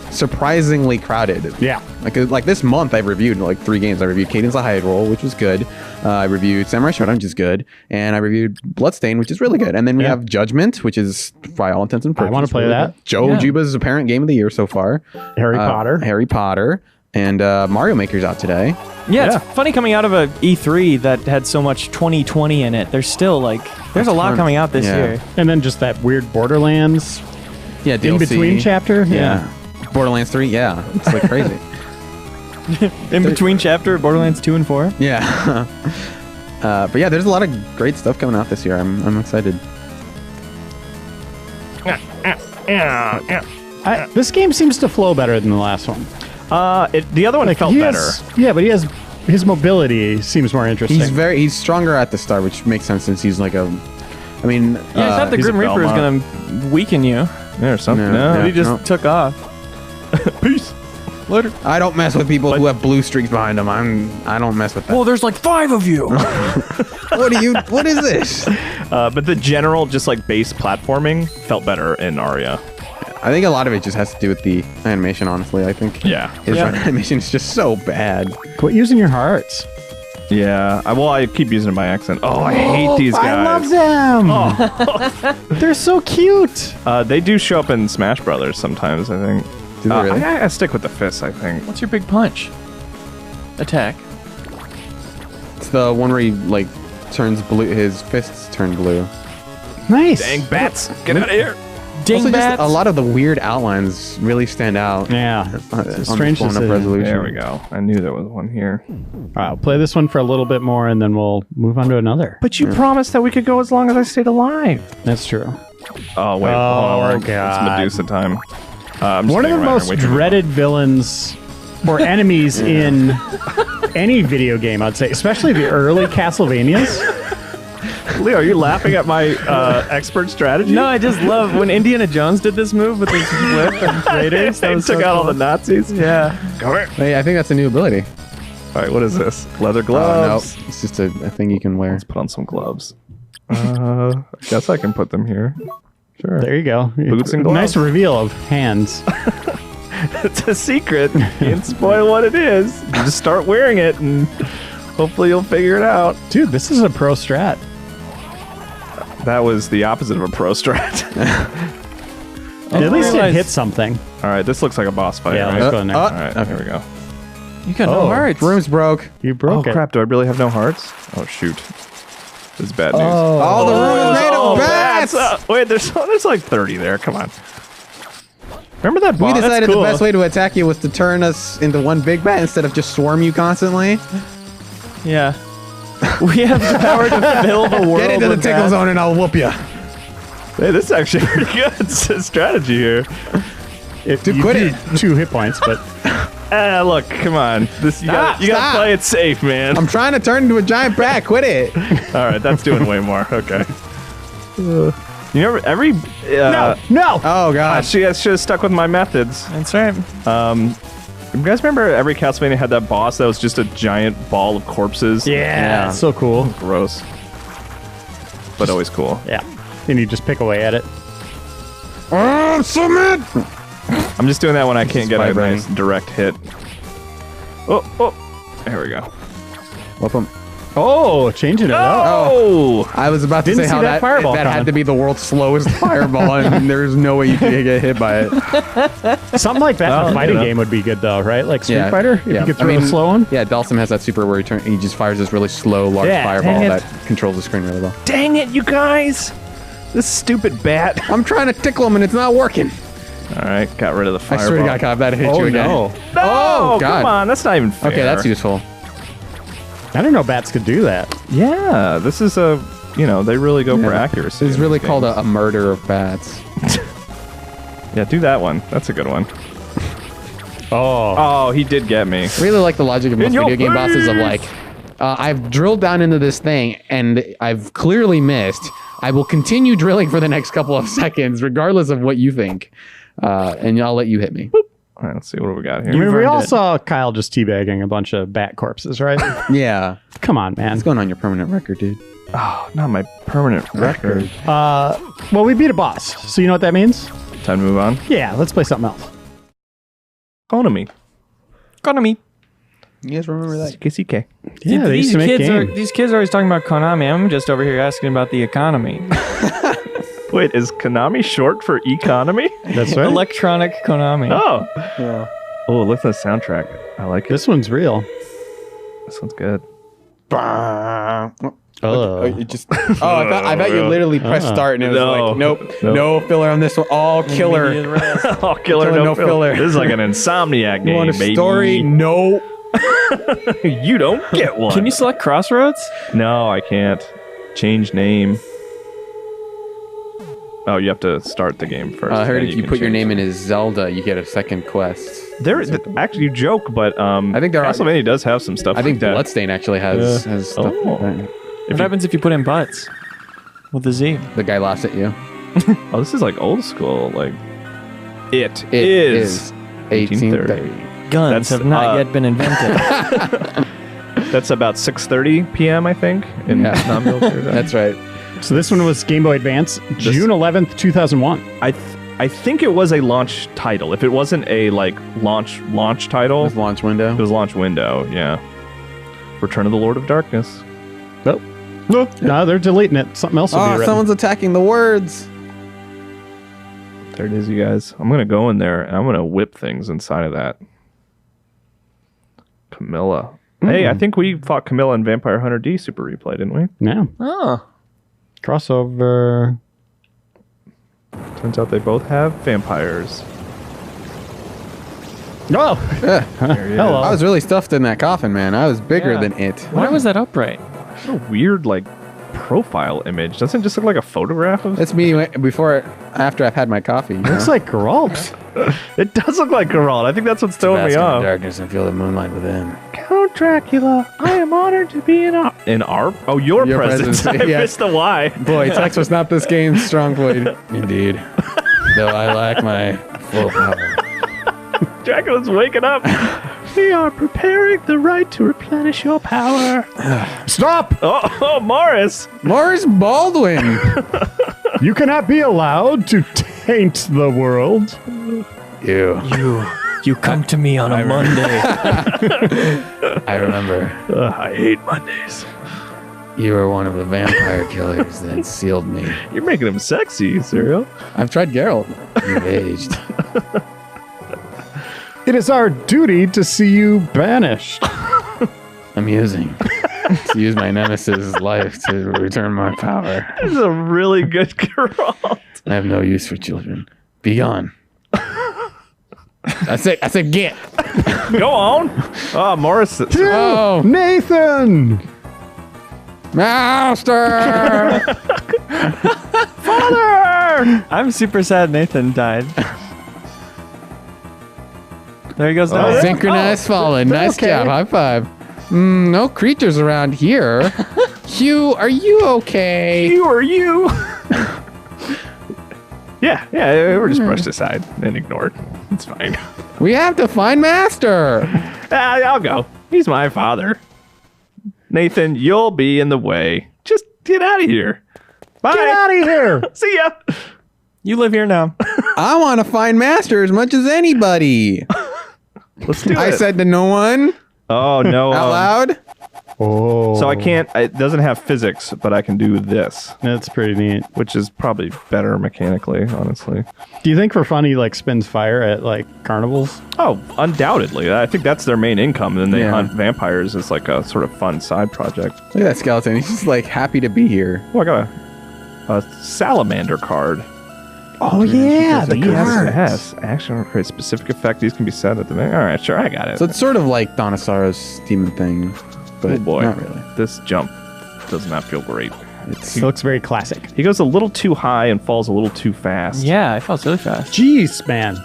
surprisingly crowded. Yeah. Like this month, I've reviewed like 3 games. I reviewed Cadence of High Roll, which was good. I reviewed Samurai Shodown, which is good, and I reviewed Bloodstain, which is really good. And then we have Judgment, which is by all intents and purposes. wanna play really that. good. Joe Yeah. Juba's apparent game of the year so far. Harry Potter. Harry Potter, and Mario Maker's out today. Yeah, it's funny coming out of a E3 that had so much 2020 in it. There's still like, there's a lot ton. coming out this Yeah. year. And then just that weird Borderlands Yeah, in DLC. between chapter. Yeah. Borderlands 3, yeah. It's like crazy. In between chapter, Borderlands 2 and 4. Yeah. But yeah, there's a lot of great stuff coming out this year. I'm excited. This game seems to flow better than the last one. The other one felt He better. has- yeah, but his mobility seems more interesting. He's stronger at the start, which makes sense since he's like a. I mean, Yeah, I thought the he's a Grim Reaper was Belmont. going to weaken you. Yeah, or something. No. No. But he just no. took off. Peace. Later. I don't mess with people who have blue streaks behind them. I don't mess with that. Well, there's like 5 of you. What is this? But the general, just like base platforming, felt better in Aria. I think a lot of it just has to do with the animation. Honestly, I think. Yeah. His Yeah. animation is just so bad. Quit using your hearts. Yeah. I keep using it by accent. Oh, I hate these guys. I love them. They're so cute. They do show up in Smash Brothers sometimes, I think. Do they really? I stick with the fists, I think. What's your big punch? Attack. It's the one where he like turns blue. His fists turn blue. Nice. Dang bats, get out of here. Ding Also, just bats. a lot of the weird outlines really stand out. Yeah. On It's a the strange blown up decision. resolution. There we go. I knew there was one here. I'll play this one for a little bit more, and then we'll move on to another. But you promised that we could go as long as I stayed alive. That's true. Oh, wait. Oh, It's God. Medusa time. I'm just One of kidding, the Reiner, most we can- dreaded villains or enemies in any video game, I'd say, especially the early Castlevanias. Leo, are you laughing at my expert strategy? No, I just love when Indiana Jones did this move with his whip and Raiders. That They was took so out all cool. the Nazis. Yeah. Come here. Hey, I think that's a new ability. All right, what is this? Leather Oh no, gloves. it's just a thing you can wear. Let's put on some gloves. I guess I can put them here. Sure. There you go. Boots and gloves. Nice reveal of hands. It's a secret. Can't spoil what it is. You just start wearing it and hopefully you'll figure it out. Dude, this is a pro strat. That was the opposite of a pro strat. At least it hit something. All right, this looks like a boss fight. Yeah, right? let's go in there. All right, here we go. You got no hearts. Room's broke. You broke it. Crap, do I really have no hearts? Oh, shoot. This is bad news. Oh, the room is made of bats. Wait, there's like 30 there. Come on. Remember that boss? We decided That's cool. the best way to attack you was to turn us into one big bat instead of just swarm you constantly. Yeah. We have the power to fill the world. Get into the with tickle bats. zone and I'll whoop you. Hey, this is actually pretty good. It's a strategy here. You quit do it. 2 hit points, but Look, come on. You gotta Stop. play it safe, man. I'm trying to turn into a giant bat. Quit it. All right, that's doing way more. Okay. You know, every no. Oh, I God. should have stuck with my methods. That's right. You guys remember every Castlevania had that boss that was just a giant ball of corpses? Yeah, so cool. Gross. But always cool. Yeah, and you just pick away at it. Oh, submit. I'm just doing that when I can't get a vibrating. nice direct hit. Oh. There we go. Whoop him. Oh, changing it up. Oh! I was about to Didn't say see how that fireball that coming. had to be the world's slowest fireball, and there's no way you could get hit by it. Something like that in Oh, a fighting you know. game would be good, though, right? Like Street Yeah. Fighter? If Yeah. you could throw I mean, a slow one? Yeah, Dalsum has that super where he just fires this really slow, large Yeah, fireball dang it. that controls the screen really well. Dang it, you guys! This stupid bat. I'm trying to tickle him and it's not working. All right, got rid of the I fireball. swear to God, Cobb, that hit you again. No, Oh, God. come on, that's not even fair. Okay, that's useful. I didn't know bats could do that. Yeah, this is a, they really go for accuracy. It's in really these called games. a murder of bats. Yeah, do that one. That's a good one. Oh. Oh, he did get me. I really like the logic of most your video game bosses of like, I've drilled down into this thing and I've clearly missed. I will continue drilling for the next couple of seconds, regardless of what you think. And I'll let you hit me. All right, let's see what we got I here. mean, we earned all it. saw Kyle just teabagging a bunch of bat corpses, right? Yeah. Come on, man. What's going on your permanent record, dude? Oh, not my permanent record. Well, we beat a boss, so you know what that means? Time to move on. Yeah, let's play something else. Economy. Konami. You guys remember that? KCK. Yeah, they used to make games. These kids are always talking about Konami. I'm just over here asking about the economy. Wait, is Konami short for economy? That's right. Electronic Konami. Oh. Yeah. Oh, look at the soundtrack. I like it. This one's real. This one's good. It just. Oh, I thought you literally pressed start and it was No. like, nope, No. no filler on this one. All killer. Oh, killer, Killer, no no filler. This is like an Insomniac You game, want a baby. story? No. You don't get one. Can you select Crossroads? No, I can't. Change name. Oh, you have to start the game first. I heard then if you can put your change name in as Zelda, you get a second quest. Actually, you joke, but I think there are- Castlevania does have some stuff I think like that. Bloodstain actually has stuff. Oh. like that. What happens if you put in butts? With a Z. The guy laughs at you. Oh, this is like old school. Like, it It is. 1830. Guns That's, have not yet been invented. That's about 6:30 p.m. I think in Yeah. non-military time. That's right. So this one was Game Boy Advance, June 11th, 2001. I think it was a launch title. If it wasn't a like launch title, With launch window. it was launch window. Yeah. Return of the Lord of Darkness. Nope. No, they're deleting it. Something else will be Oh, written. someone's attacking the words. There it is, you guys. I'm gonna go in there and I'm gonna whip things inside of that. Camilla. Hey, I think we fought Camilla in Vampire Hunter D Super Replay, didn't we? Yeah. Oh. Crossover. Turns out they both have vampires. Oh! There he is. Hello. I was really stuffed in that coffin, man. I was bigger Yeah. than it. Why was that upright? What a weird like profile image. Doesn't it just look like a photograph of? That's me after I've had my coffee. You Looks know? like Geralt. It does look like Geralt. I think that's what's throwing me Bask in the off. darkness and feel the moonlight within. Count Dracula, I am honored to be in our your presence. presence, I yeah. missed the Y. Boy, text was not this game's strong point. Indeed. Though I lack my full power. Dracula's waking up. We are preparing the right to replenish your power. Stop! Oh, Morris. Morris Baldwin. You cannot be allowed to taint the world. You come to me on a Monday. I remember. I hate Mondays. You were one of the vampire killers that sealed me. You're making him sexy, Serial. I've tried Geralt. You've aged. It is our duty to see you banished. Amusing. To use my nemesis' life to return my power. This is a really good girl. I have no use for children. Be gone. I said get. Go on. Oh, Morris. Oh, Nathan! Master! Father! I'm super sad Nathan died. There he goes now. Synchronized fallen. Nice job. High five. No creatures around here. Hugh, are you okay? Who are you? Yeah, we're just brushed aside and ignored. It's fine. We have to find Master. I'll go. He's my father. Nathan, you'll be in the way. Just get out of here. Bye. Get out of here! See ya. You live here now. I want to find Master as much as anybody. Let's do it. I said to no one oh, no. out loud. Oh. So I can't, it doesn't have physics, but I can do this, That's pretty neat. which is probably better mechanically, honestly. Do you think for fun he like spins fire at like carnivals? Oh, undoubtedly. I think that's their main income. And then they Yeah. hunt vampires as like a sort of fun side project. Look at that skeleton. He's just like happy to be here. Oh, I got a salamander card. Oh yeah, the Yes. Action for a specific effect. These can be set at the beginning. All right, sure, I got it. So it's sort of like Donisara's demon thing, but Oh boy, not really. this jump does not feel great. It's It looks very classic. He goes a little too high and falls a little too fast. Yeah, I felt really fast. Jeez, man.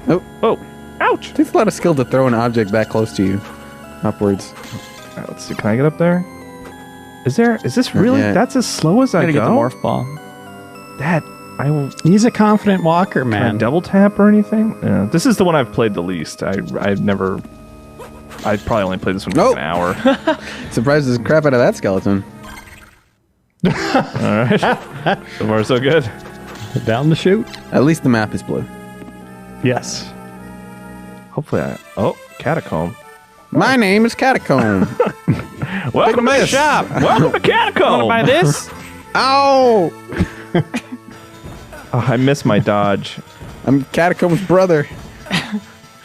Oh, ouch. It takes a lot of skill to throw an object that close to you, upwards. All right, let's see. Can I get up there? Is this really? yet. That's as slow as I I gotta go? get the morph ball. That I will. He's a confident walker, Can I man. double tap or anything? Yeah, this is the one I've played the least. I've never. I probably only played this one for Nope. like an hour. Surprises the crap out of that skeleton. All right. So far, so good. Down the chute. At least the map is blue. Yes. Hopefully, oh, catacomb. My name is Catacomb. Welcome to the miss. shop. Welcome to catacomb. Buy this? Ow! Oh, I miss my dodge. I'm Catacomb's brother.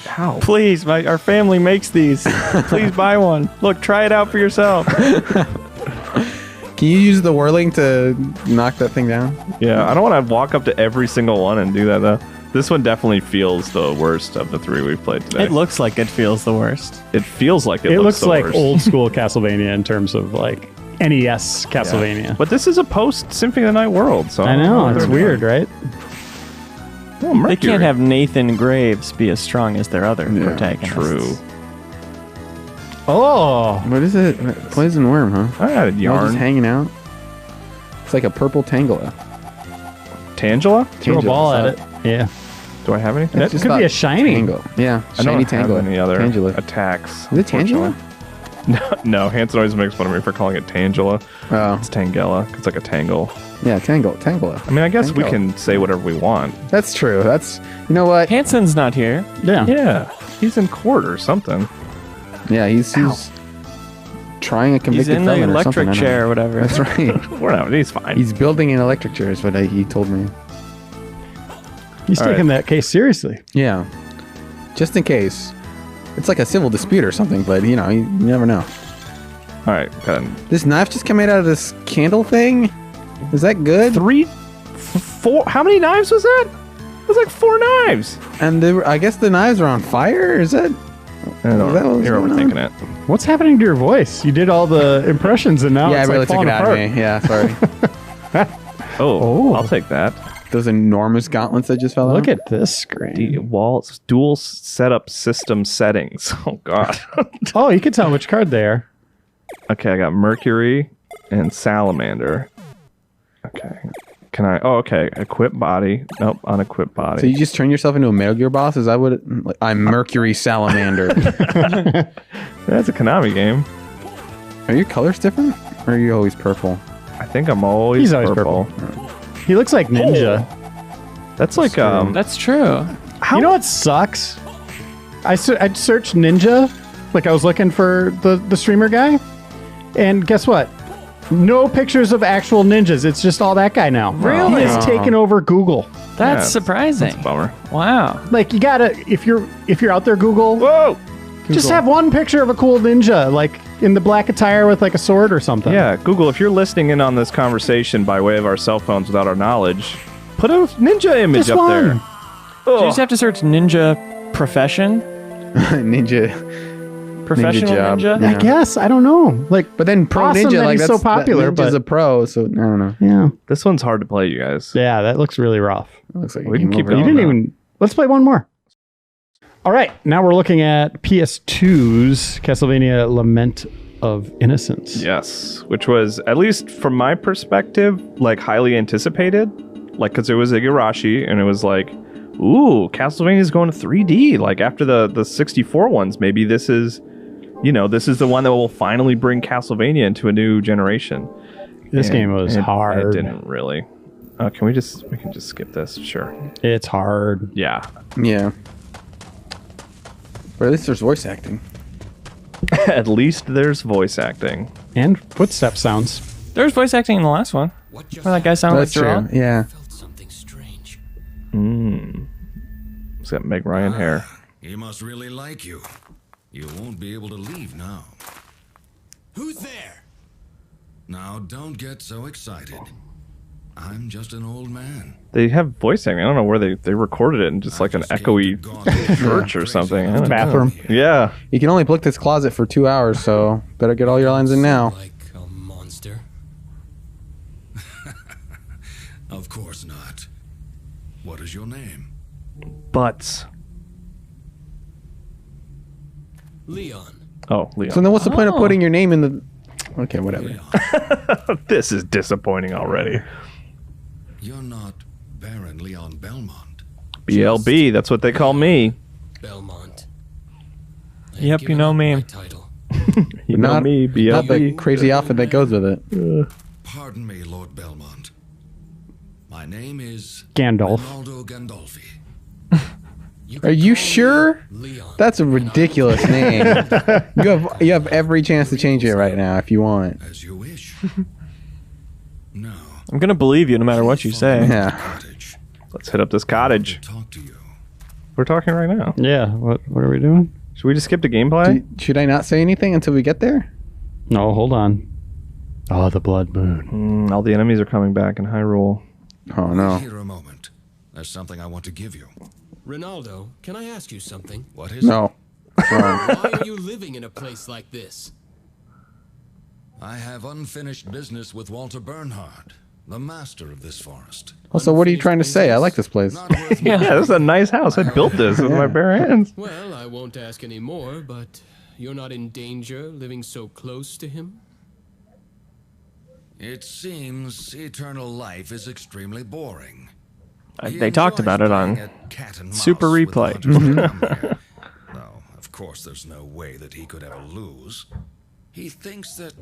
How? Please, our family makes these. Please buy one. Look, try it out for yourself. Can you use the whirling to knock that thing down? Yeah, I don't want to walk up to every single one and do that though. This one definitely feels the worst of the three we've played today. It looks like it feels the worst. It feels like It looks the like worst. old school Castlevania in terms of like NES Castlevania. But this is a post Symphony of the Night world, so I don't know, what it's they're weird, doing. right? Oh, They Mercury. can't have Nathan Graves be as strong as their other protagonists. True. Oh, What is it? Poison worm, huh? I had a All just yarn. hanging out. It's like a purple Tangela. Tangela? throw a ball at it. Yeah. Do I have anything? That just could be about a shiny. Tangle. Yeah, I shiny don't have Tangela. any other Tangela. attacks. Is it Tangela? No, Hanson always makes fun of me for calling it Tangela. Oh, It's Tangela. It's like a tangle. yeah, Tangela. I mean, I guess we Tangela. can say whatever we want. That's true. That's, you know what? Hanson's not here. Yeah. Yeah, he's in court or something. Yeah, he's trying a He's convicted in the felon or something. electric I don't chair know. or whatever. That's right. We're not. He's fine. He's building an electric chair is what he told me. He's All taking right. that case seriously. Yeah. Just in case. It's like a civil dispute or something, but you know, you never know. All right, got This knife just came out of this candle thing? Is that good? 4. How many knives was that? It was like 4 knives. And I guess the knives are on fire? Is that? I don't Is that know. what's You're going on? overthinking it. What's happening to your voice? You did all the impressions and now Yeah, I it's really like took falling it out apart. of me. Yeah, sorry. Oh, I'll take that. Those enormous gauntlets that just fell out. Look at this screen. Walls, dual setup system settings. Oh God. Oh, you can tell which card they are. Okay, I got Mercury and Salamander. Okay. Can I? Oh, okay. Equip body. Nope. Unequip body. So you just turn yourself into a Metal Gear boss? Is that what I'm Mercury Salamander. That's a Konami game. Are your colors different? Or are you always purple? I think I'm always He's always purple. He looks like Ninja. That's like That's true. You know what sucks? I searched Ninja, like I was looking for the streamer guy, and guess what? No pictures of actual ninjas. It's just all that guy now. Really? He has taken over Google. That's Yeah, surprising. That's a bummer. Wow. Like you gotta, if you're out there, Google, Whoa! just have one picture of a cool ninja, like in the black attire with like a sword or something. Yeah, Google, if you're listening in on this conversation by way of our cell phones without our knowledge, put a ninja image Just up one. there. Do you just have to search ninja profession? Professional job. ninja? Yeah. I guess I don't know. Like, But then Pro Awesome Ninja, that like he's that's so popular, Ninja's but- a pro, so I don't know. yeah, This one's hard to play, you guys. yeah, that looks really rough. Looks like We can keep You going. didn't no. even. Let's play one more. All right, now we're looking at PS2's Castlevania Lament of Innocence. Yes, which was, at least from my perspective, like highly anticipated. Like, because it was Igarashi, and it was like, ooh, Castlevania's going to 3D. Like, after the 64 ones, maybe this is, this is the one that will finally bring Castlevania into a new generation. This game was hard. It didn't really. We can just skip this, sure. It's hard. Yeah. Yeah. But at least there's voice acting. At least there's voice acting. And footstep sounds. There was voice acting in the last one. What just Where that guy sounded like That's true. Gerard. Yeah. felt something strange. It's got Meg Ryan hair. He must really like you. You won't be able to leave now. Who's there? Now, don't get so excited. I'm just an old man. They have voice acting. I don't know where they recorded it in just like an echoey church or something. I don't know. Bathroom. Yeah. You can only book this closet for 2 hours, so better get all your lines in now. Like a monster? Of course not. What is your name? Butts. Leon. Oh, Leon. So then what's the point of Oh. putting your name in the... Okay, whatever. Leon. This is disappointing already. You're not Baron Leon Belmont. BLB, that's what they call me. Belmont. I Yep, have you know given up me. my title. You know Not- me, Not the BLB. crazy outfit that goes with it. Pardon me, Lord Belmont. My name is Gandalf. Ronaldo Gandolfi. Are you sure? Leon. That's a ridiculous name. You have every chance to change it right now if you want. As you wish. No. I'm gonna believe you no matter what you say. Yeah. Cottage. Let's hit up this cottage. Talk to you. We're talking right now. Yeah. What are we doing? Should we just skip to gameplay? Should I not say anything until we get there? No, hold on. Oh, the blood moon. All the enemies are coming back in Hyrule. Oh no. Here a moment. There's something I want to give you. Ronaldo, can I ask you something? What is No. Wrong. Why are you living in a place like this? it? I have unfinished business with Walter Bernhard, the master of this forest. Also, what are you trying to say? I like this place. Not worth Yeah, this is a nice house. I built this with my bare hands. Well, I won't ask any more, but you're not in danger living so close to him? It seems eternal life is extremely boring. They talked about it on Super Replay. No, of course, there's no way that he could ever lose. He thinks that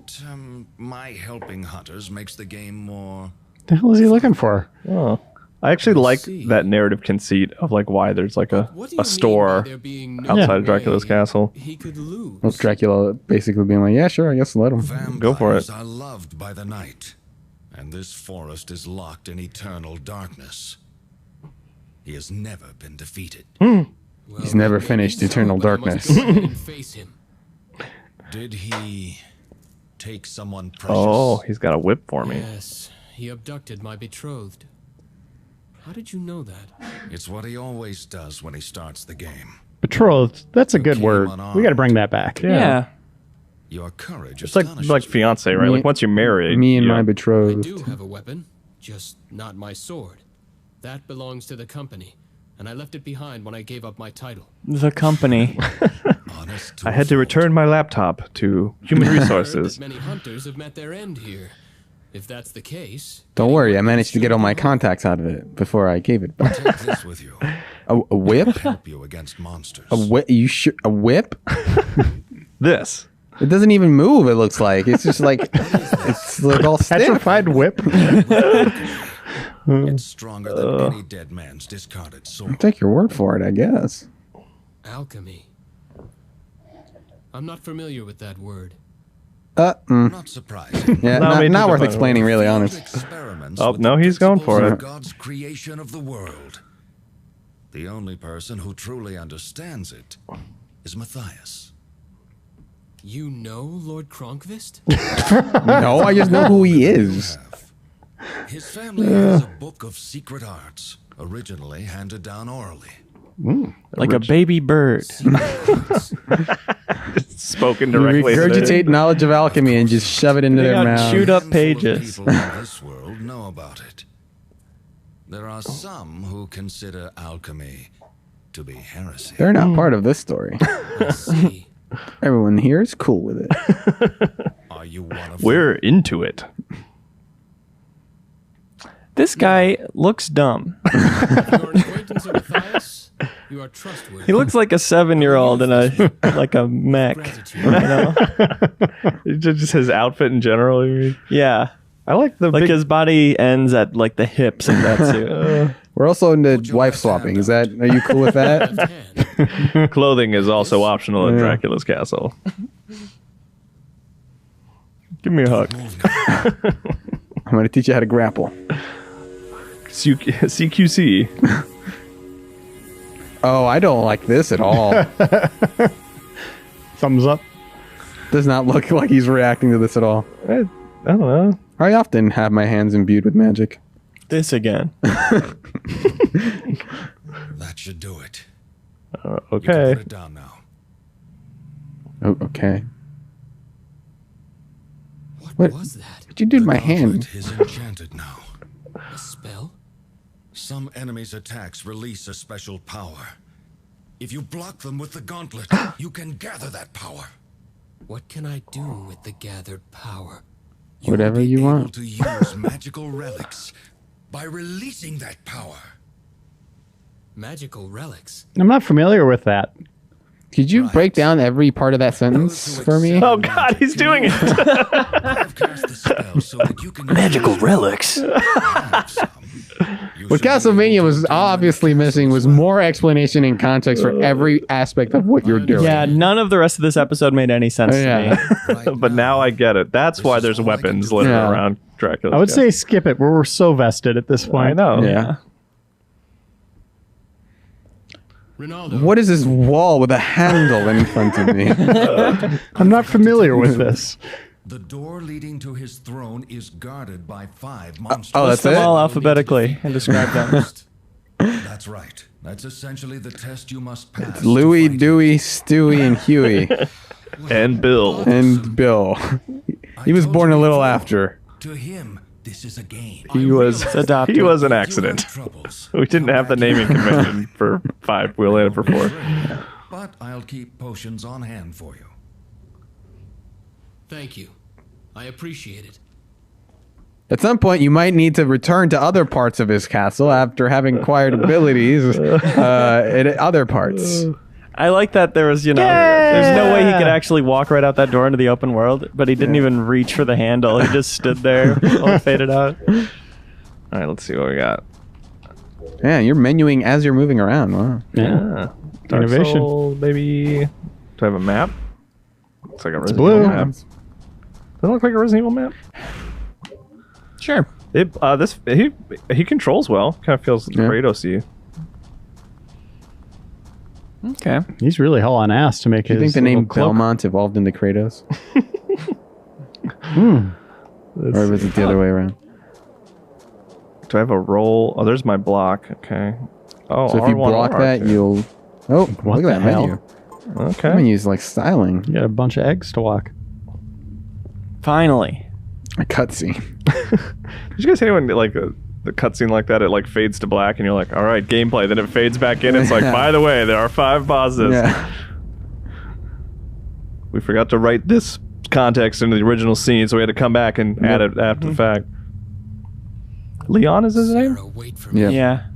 my helping hunters makes the game more. The hell is he looking for? Oh. I actually like see. that narrative conceit of like why there's like What do a you mean by store there being no outside way of Dracula's castle. He could lose. Well, Dracula basically being like, yeah, sure, I guess let him. Go for it. Vampires are loved by the night, and this forest is locked in eternal darkness. He has never been defeated. Well, He's never maybe finished so, Eternal but I must Darkness. go ahead and face him. Did he take someone precious? Oh, he's got a whip for me. Yes, he abducted my betrothed. How did you know that? It's what he always does when he starts the game. Betrothed. That's a good Came word. unarmed. We got to bring that back. Yeah. Your courage It's like astonishes me. fiance, right? Me- Like once you're married. Me and you my know, I betrothed. do have a weapon, just not my sword. That belongs to the company, and I left it behind when I gave up my title. The company. Honest I had to a fault. return my laptop to human I heard resources. that many hunters have met their end here. If that's the case, Don't worry, I managed to get all my contacts out of it before I gave it back. Take this with you. A whip? Help you against monsters. A whip? A whip? This. It doesn't even move. It looks like it's just like it's like all stiff. Petrified whip. It's stronger than any dead man's discarded sword. I'll take your word for it, I guess. alchemy. I'm not familiar with that word. Not surprising. Yeah, No, not worth fun. explaining, really, honest. Experiments Oh, with no, the he's going principles for of it. God's creation of the world. The only person who truly understands it is Matthias. You know Lord Kronkvist? No, I just know who he is. His family has a book of secret arts, originally handed down orally. Like a baby bird. Spoken You directly. regurgitate knowledge of alchemy and just shove it into They their got mouth. chewed up Handful of pages. people in this world know about it. There are some who consider alchemy to be heresy. They're not part of this story. I see. Everyone here is cool with it. Are you one of We're into it. This guy looks dumb. If you're an acquaintance of Matthias, you are trustworthy. He looks like a 7-year-old in a like a mech. Gratitude. You know? Just his outfit in general. you mean? Yeah. I like the Like big, his body ends at like the hips of that suit. We're also into your wife left swapping. hand Is that? Are you cool with that? Left hand. clothing is also optional in Dracula's castle. Give me a hug. I'm going to teach you how to grapple. CQC. Oh, I don't like this at all. Thumbs up. Does not look like he's reacting to this at all. I don't know. I often have my hands imbued with magic. This again. That should do it. You can Okay. put it down now. Oh, okay. What What? was that? What you do to The my gauntlet hand? is enchanted now. A spell? Some enemies' attacks release a special power. If you block them with the gauntlet, you can gather that power. What can I do with the gathered power? You Whatever will be you able want. to use magical relics by releasing that power. Magical relics. I'm not familiar with that. Could you Right. break down every part of that Those sentence who for me? excel Oh in God, magic he's doing it. have cast the spell so that you can Magical use relics. some. You What should be Castlevania able was to obtain obviously them missing as was well. more explanation and context for every aspect of what you're doing. Yeah, none of the rest of this episode made any sense to Yeah. me. Right But now I get it. That's why is there's all I can weapons do. littered Yeah. around Dracula's I would castle. say skip it. We're so vested at this point. I know. Yeah. Ronaldo. What is this wall with a handle in front of me? I'm not familiar with this. The door leading to his throne is guarded by 5 monsters. oh, List that's them it? all alphabetically and describe them. That's right. That's essentially the test you must pass. to Louie, fight Dewey, Stewie, and Huey, And Bill. and Bill. He was born a little after. To him, this is a game. He was adopted. he was an You have accident. troubles. We didn't have the naming convention for 5. We only had it for 4. But I'll keep potions on hand for you. Thank you. I appreciate it. At some point, you might need to return to other parts of his castle after having acquired abilities in other parts. I like that there was, there's no way he could actually walk right out that door into the open world, but he didn't even reach for the handle. He just stood there while it faded out. All right, let's see what we got. Yeah, you're menuing as you're moving around. Wow. Yeah. Dark Innovation. Soul, baby. Do I have a map? Looks like a Resident blue. Evil map. Doesn't it look like a Resident Evil map? Sure. He controls well. Kind of feels Yeah. Kratos-y. Okay. He's really hauling ass to make Do you his think the name little cloak. Belmont evolved into Kratos? Or was it the other way around? Do I have a roll? Oh, there's my block. Okay. Oh, So if you R1 block or that, R2. you'll... Oh, What look at that the hell? menu. Okay. Menu's like styling. You got a bunch of eggs to walk. Finally. A cutscene. Did you guys hate when like the cutscene like that? It like fades to black, and you're like, "All right, gameplay." Then it fades back in. It's like, Yeah. by the way, there are 5 bosses. Yeah. We forgot to write this context into the original scene, so we had to come back and add it after the fact. Leon is his name? Sarah, wait for me. Yeah. Yeah.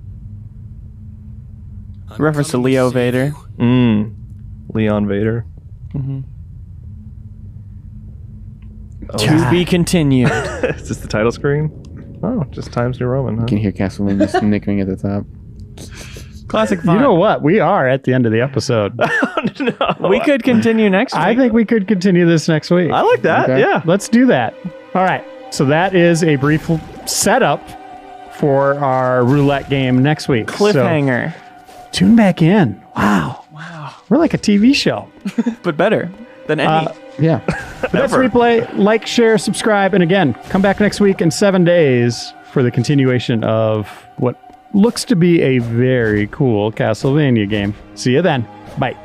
I'm Reference to coming Leo save Vader. you. Leon Vader. To be continued. Is this the title screen? Oh, just Times New Roman, huh? You can hear Castlevania snickering at the top. Classic You font. know what? We are at the end of the episode. No. We could continue next week. I think we could continue this next week. I like that, Okay. yeah. Let's do that. All right. So that is a brief setup for our roulette game next week. Cliffhanger. So tune back in. Wow. We're like a TV show. But better than any. Yeah. Let's replay, like, share, subscribe, and again, come back next week in 7 days for the continuation of what looks to be a very cool Castlevania game. See you then. Bye.